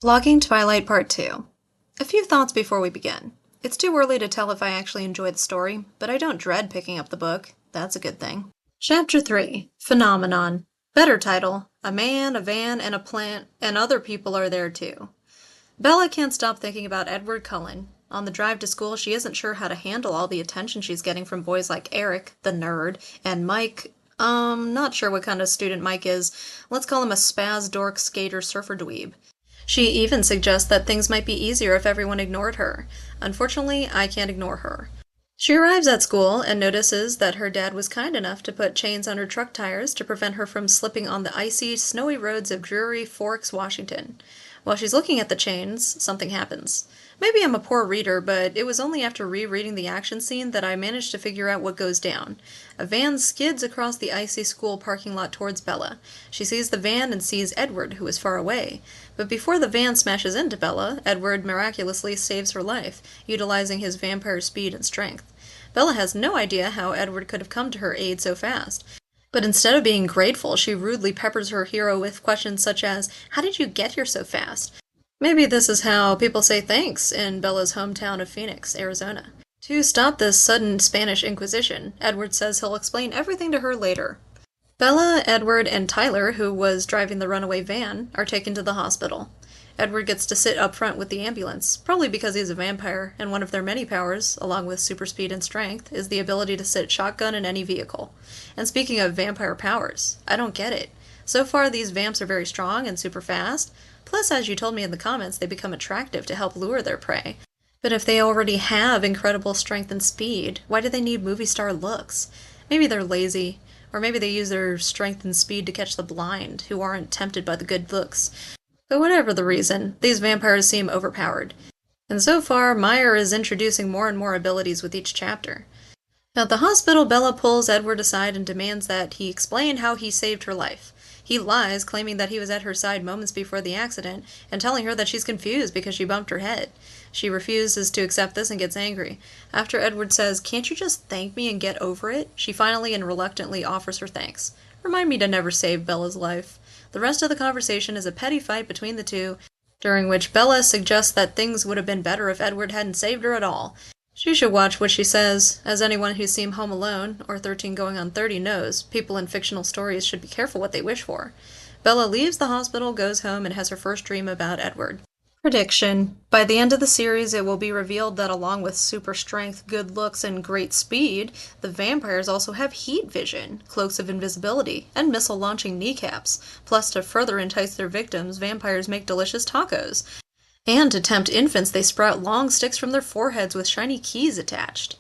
Blogging Twilight Part 2. A few thoughts before we begin. It's too early to tell if I actually enjoy the story, but I don't dread picking up the book. That's a good thing. Chapter 3. Phenomenon. Better title. A man, a van, and a plant, and other people are there too. Bella can't stop thinking about Emmett Cullen. On the drive to school, she isn't sure how to handle all the attention she's getting from boys like Eric, the nerd, and Mike. Not sure what kind of student Mike is. Let's call him a spaz dork skater surfer dweeb. She even suggests that things might be easier if everyone ignored her. Unfortunately, I can't ignore her. She arrives at school and notices that her dad was kind enough to put chains on her truck tires to prevent her from slipping on the icy, snowy roads of dreary Forks, Washington. While she's looking at the chains, something happens. Maybe I'm a poor reader, but it was only after rereading the action scene that I managed to figure out what goes down. A van skids across the icy school parking lot towards Bella. She sees the van and sees Edward, who is far away. But before the van smashes into Bella, Edward miraculously saves her life, utilizing his vampire speed and strength. Bella has no idea how Edward could have come to her aid so fast. But instead of being grateful, she rudely peppers her hero with questions such as, "How did you get here so fast?" Maybe this is how people say thanks in Bella's hometown of Phoenix, Arizona. To stop this sudden Spanish Inquisition, Edward says he'll explain everything to her later. Bella, Edward, and Tyler, who was driving the runaway van, are taken to the hospital. Edward gets to sit up front with the ambulance, probably because he's a vampire, and one of their many powers, along with super speed and strength, is the ability to sit shotgun in any vehicle. And speaking of vampire powers, I don't get it. So far, these vamps are very strong and super fast. Plus, as you told me in the comments, they become attractive to help lure their prey. But if they already have incredible strength and speed, why do they need movie star looks? Maybe they're lazy, or maybe they use their strength and speed to catch the blind, who aren't tempted by the good looks. But whatever the reason, these vampires seem overpowered. And so far, Meyer is introducing more and more abilities with each chapter. At the hospital, Bella pulls Edward aside and demands that he explain how he saved her life. He lies, claiming that he was at her side moments before the accident, and telling her that she's confused because she bumped her head. She refuses to accept this and gets angry. After Edward says, "Can't you just thank me and get over it?" she finally and reluctantly offers her thanks. Remind me to never save Bella's life. The rest of the conversation is a petty fight between the two, during which Bella suggests that things would have been better if Edward hadn't saved her at all. She should watch what she says. As anyone who's seen Home Alone, or 13 Going on 30 knows, people in fictional stories should be careful what they wish for. Bella leaves the hospital, goes home, and has her first dream about Edward. Prediction. By the end of the series, it will be revealed that along with super strength, good looks, and great speed, the vampires also have heat vision, cloaks of invisibility, and missile-launching kneecaps. Plus, to further entice their victims, vampires make delicious tacos. And to tempt infants, they sprout long sticks from their foreheads with shiny keys attached.